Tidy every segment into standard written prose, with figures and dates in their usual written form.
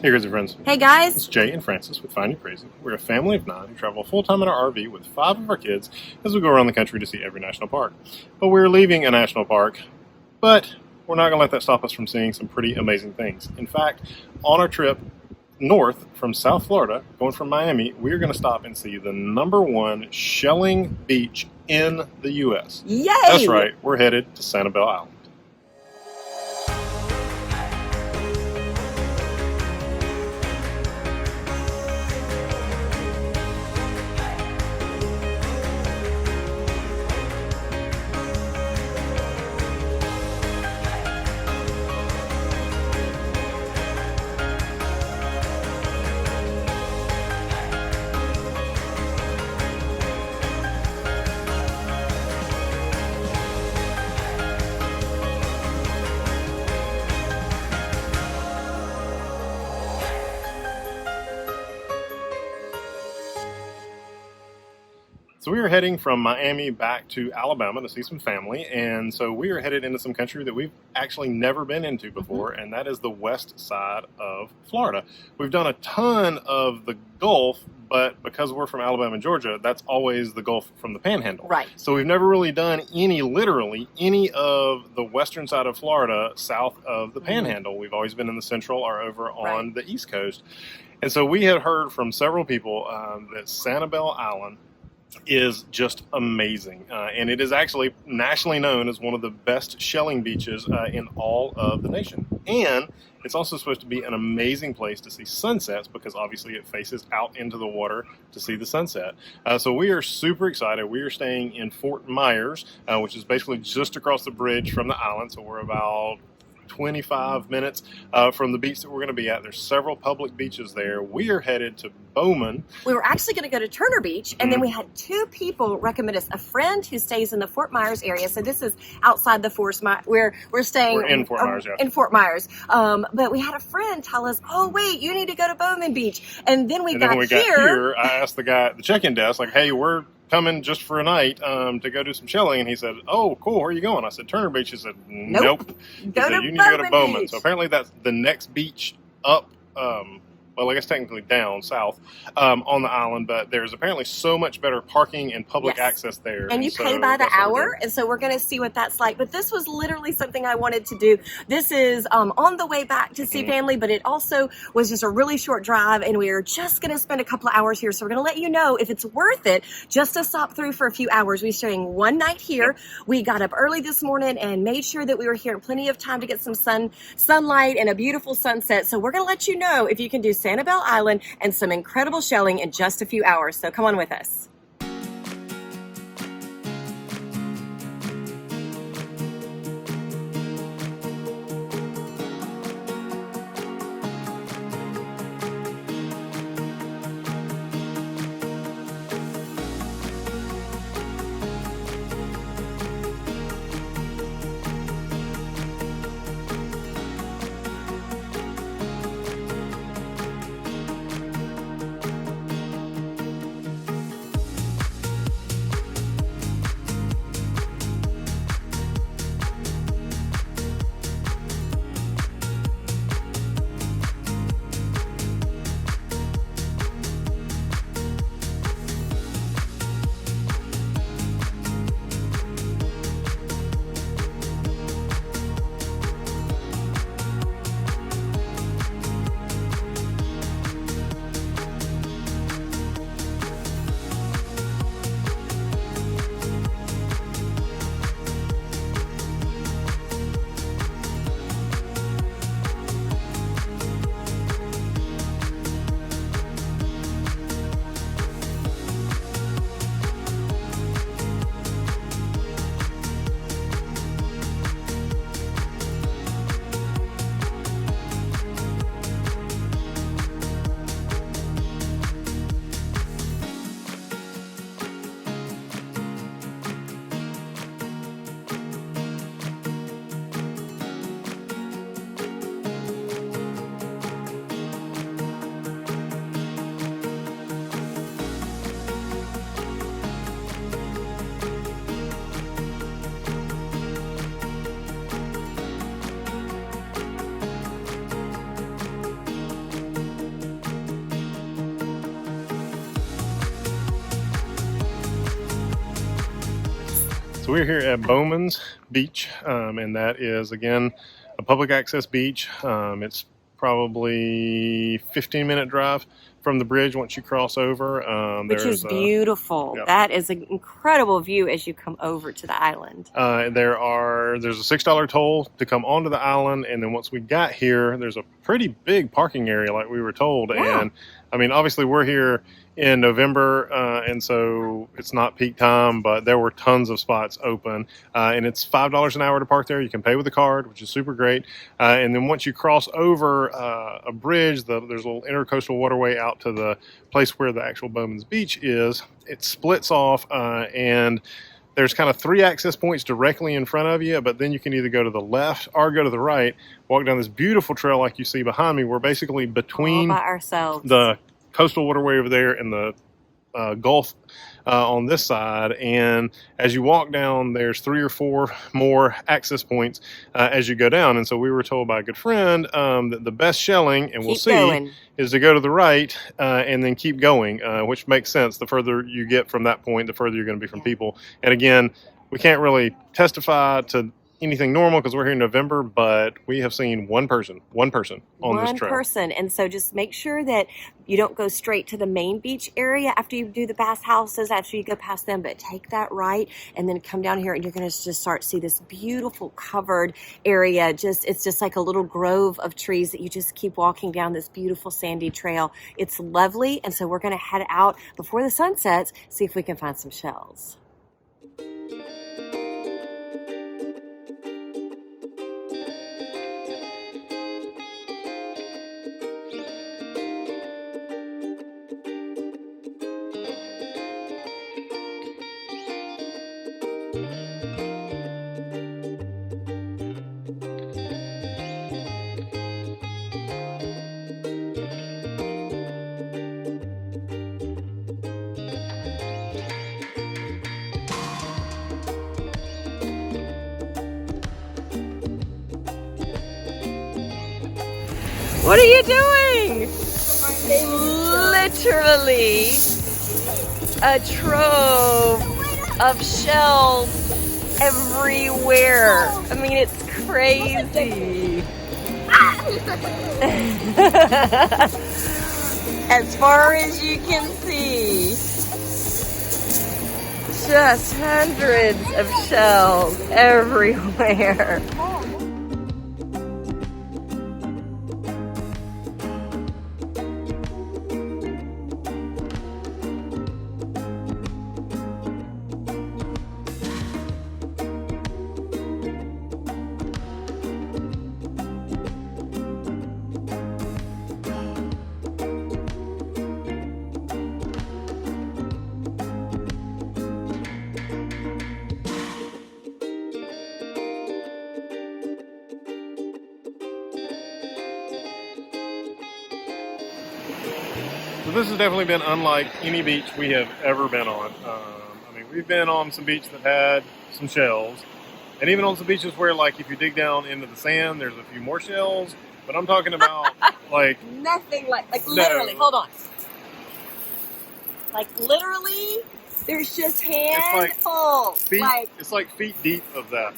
Hey, Grizzly friends. Hey guys. It's Jay and Francis with Find You Crazy. We're a family of 9 who travel full-time in our RV with 5 of our kids as we go around the country to see every national park. But we're leaving a national park, but we're not going to let that stop us from seeing some pretty amazing things. In fact, on our trip north from South Florida, going from Miami, we're going to stop and see the #1 shelling beach in the U.S. Yay! That's right, we're headed to Sanibel Island. So we are heading from Miami back to Alabama to see some family, and so we are headed into some country that we've actually never been into before, and that is the west side of Florida. We've done a ton of the Gulf, but because we're from Alabama and Georgia, that's always the Gulf from the Panhandle. Right. So we've never really done literally any of the western side of Florida south of the Panhandle. We've always been in the central or over on the East Coast. And so we had heard from several people that Sanibel Island is just amazing, and it is actually nationally known as one of the best shelling beaches in all of the nation. And it's also supposed to be an amazing place to see sunsets because obviously it faces out into the water to see the sunset. So we are super excited. We are staying in Fort Myers, which is basically just across the bridge from the island. So we're about 25 minutes from the beach that we're going to be at. There's several public beaches there. We are headed to Bowman. We were actually going to go to Turner Beach, and then we had 2 people recommend us. A friend who stays in the Fort Myers area. So this is outside the Fort Myers. We're staying. We're in Fort Myers, yeah. In Fort Myers. But we had a friend tell us, "Oh wait, you need to go to Bowman Beach." And then when we got here, I asked the guy at the check-in desk, like, "Hey, we're coming just for a night to go do some shelling," and he said, "Oh, cool, where are you going?" I said, "Turner Beach." He said, "Nope." He said, "You need to go to Bowman." So apparently that's the next beach up, well, I guess technically down south on the island, but there's apparently so much better parking and public access there. And you pay by the hour, and so we're going to see what that's like. But this was literally something I wanted to do. This is on the way back to see family, but it also was just a really short drive, and we are just going to spend a couple of hours here. So we're going to let you know if it's worth it just to stop through for a few hours. We're staying one night here. We got up early this morning and made sure that we were here in plenty of time to get some sunlight and a beautiful sunset. So we're going to let you know if you can do Sanibel Island and some incredible shelling in just a few hours. So come on with us. So we're here at Bowman's Beach, and that is, again, a public access beach. It's probably 15-minute drive from the bridge once you cross over. Which is beautiful. Yep. That is an incredible view as you come over to the island. There's a $6 toll to come onto the island, and then once we got here, there's a pretty big parking area like we were told. Yeah. And I mean, obviously we're here in November, and so it's not peak time, but there were tons of spots open, and it's $5 an hour to park there. You can pay with a card, which is super great. And then once you cross over a bridge, there's a little intercoastal waterway out to the place where the actual Bowman's Beach is. It splits off, and there's kind of 3 access points directly in front of you, but then you can either go to the left or go to the right, walk down this beautiful trail like you see behind me. We're basically between all by ourselves. The coastal waterway over there and the Gulf on this side, and as you walk down, there's 3 or 4 more access points as you go down. And so we were told by a good friend that the best shelling, and we'll see, is to go to the right and then keep going, which makes sense. The further you get from that point, the further you're going to be from people. And again, we can't really testify to anything normal because we're here in November, but we have seen one person on this trail. One person. And so just make sure that you don't go straight to the main beach area after you do the bath houses, after you go past them, but take that right and then come down here, and you're going to just start to see this beautiful covered area. It's just like a little grove of trees that you just keep walking down this beautiful sandy trail. It's lovely. And so we're going to head out before the sun sets, see if we can find some shells. What are you doing? Literally a trove of shells everywhere. I mean, it's crazy. As far as you can see, just hundreds of shells everywhere. So this has definitely been unlike any beach we have ever been on. I mean, we've been on some beaches that had some shells, and even on some beaches where, like, if you dig down into the sand, there's a few more shells. But I'm talking about, like... Nothing like literally, hold on. Like, literally, there's just handfuls. It's like feet deep of that.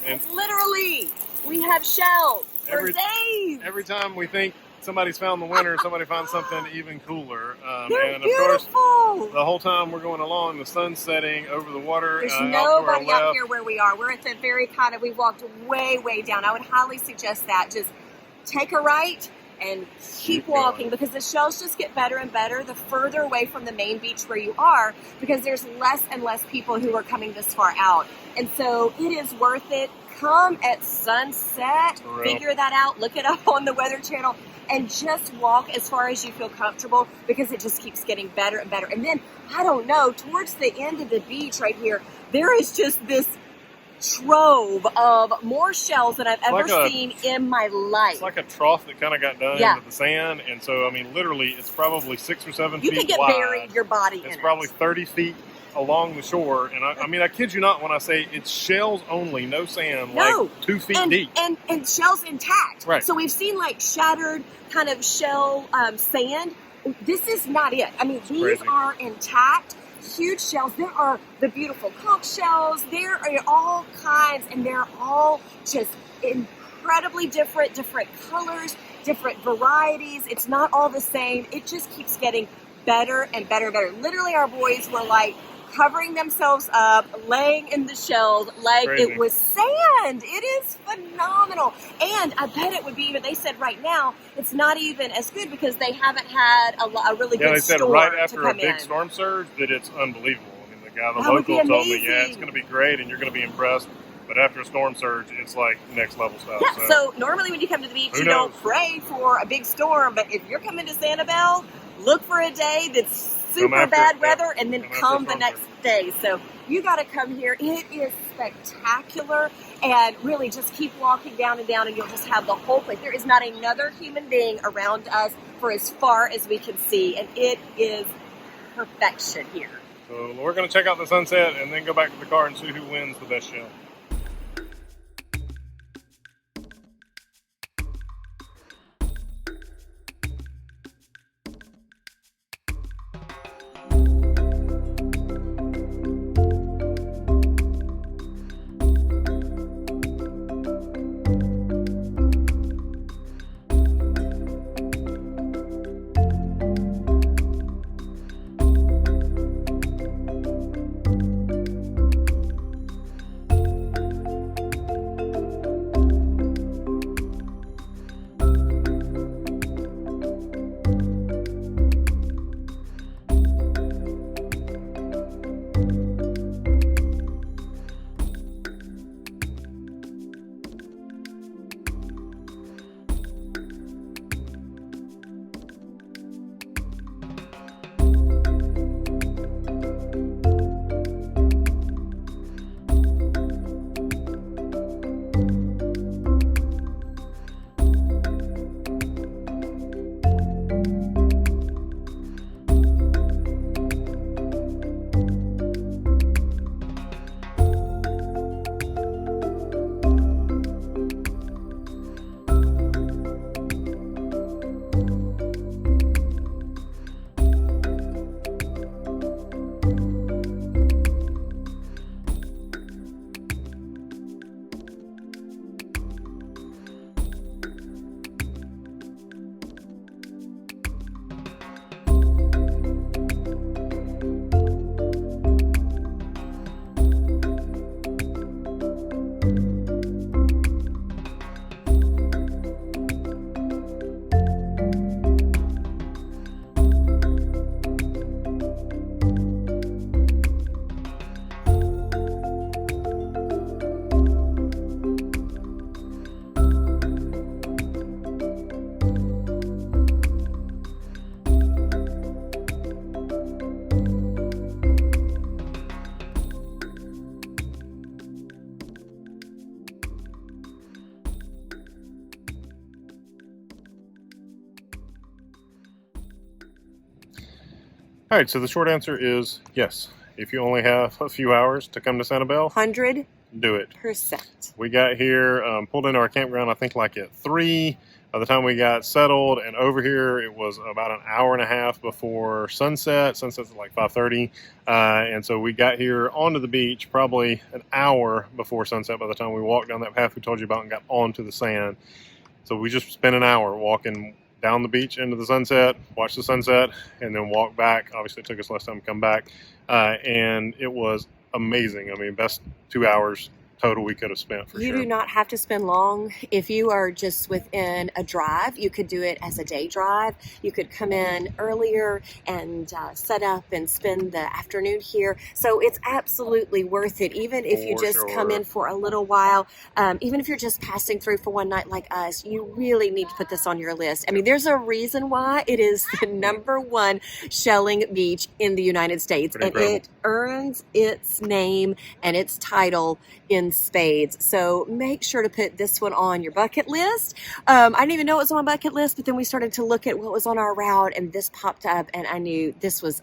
And literally, we have shells for days. Every time we think somebody's found the winner, somebody finds something even cooler. They're and of beautiful. course, the whole time we're going along, the sun's setting over the water. There's nobody out here where we are. We're at the very kind of, we walked way, way down. I would highly suggest that. Just take a right and keep walking, because the shells just get better and better the further away from the main beach where you are, because there's less and less people who are coming this far out. And so it is worth it. Come at sunset, figure that out, look it up on the Weather Channel, and just walk as far as you feel comfortable, because it just keeps getting better and better. And then, I don't know, towards the end of the beach right here, there is just this trove of more shells than I've ever seen in my life. It's like a trough that kind of got done into the sand, and so, I mean, literally, it's probably 6 or 7 feet wide. You can get buried your body in it. It's probably 30 feet along the shore, and I mean, I kid you not when I say it's shells only, no sand, like 2 feet deep. And shells intact. Right. So we've seen like shattered kind of shell sand. This is not it. I mean, these are intact. huge shells. There are the beautiful conch shells. There are all kinds, and they're all just incredibly different colors, different varieties. It's not all the same. It just keeps getting better and better and better. Literally, our boys were like covering themselves up, laying in the shells like Crazy. it was sand. It is phenomenal. And I bet it would be even, they said right now, it's not even as good because they haven't had a really good they said storm right to after come a big in. storm surge that it's unbelievable. I mean, the That would be local told me, yeah, amazing. it's going to be great and you're going to be impressed. But after a storm surge, it's like next level stuff. Yeah, so normally when you come to the beach, you don't pray for a big storm, but if you're coming to Sanibel, look for a day that's super bad weather and then come the next day. So you got to come here. It is spectacular, and really just keep walking down and down and you'll just have the whole place. There is not another human being around us for as far as we can see, and it is perfection here. So we're going to check out the sunset and then go back to the car and see who wins the best shell. All right, so the short answer is yes. If you only have a few hours to come to Sanibel, 100%. do it. We got here, pulled into our campground, I think like at 3. By the time we got settled and over here, it was about an hour and a half before sunset. Sunset's at like 5:30. And so we got here onto the beach probably an hour before sunset by the time we walked down that path we told you about and got onto the sand. So we just spent an hour walking down the beach into the sunset, watch the sunset, and then walk back. Obviously, it took us less time to come back. And it was amazing. I mean, best 2 hours total we could have spent for sure. You do not have to spend long. If you are just within a drive, you could do it as a day drive. You could come in earlier and set up and spend the afternoon here. So it's absolutely worth it, even if you just come in for a little while. Even if you're just passing through for one night like us, you really need to put this on your list. I mean, there's a reason why it is the #1 shelling beach in the United States. And it earns its name and its title in spades. So make sure to put this one on your bucket list. I didn't even know it was on my bucket list, but then we started to look at what was on our route and this popped up and I knew this was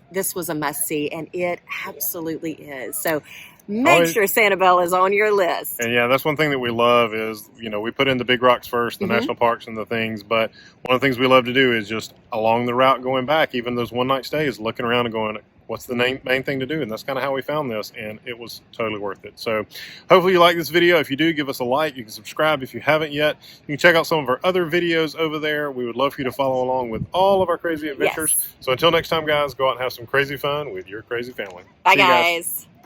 a must-see, and it absolutely is. So make sure Sanibel is on your list. And yeah, that's one thing that we love is, you know, we put in the big rocks first, the national parks and the things, but one of the things we love to do is just along the route going back, even those one-night stays, looking around and going, what's the main thing to do? And that's kind of how we found this, and it was totally worth it. So hopefully you like this video. If you do, give us a like. You can subscribe if you haven't yet. You can check out some of our other videos over there. We would love for you to follow along with all of our crazy adventures. Yes. So until next time, guys, go out and have some crazy fun with your crazy family. Bye, See you guys.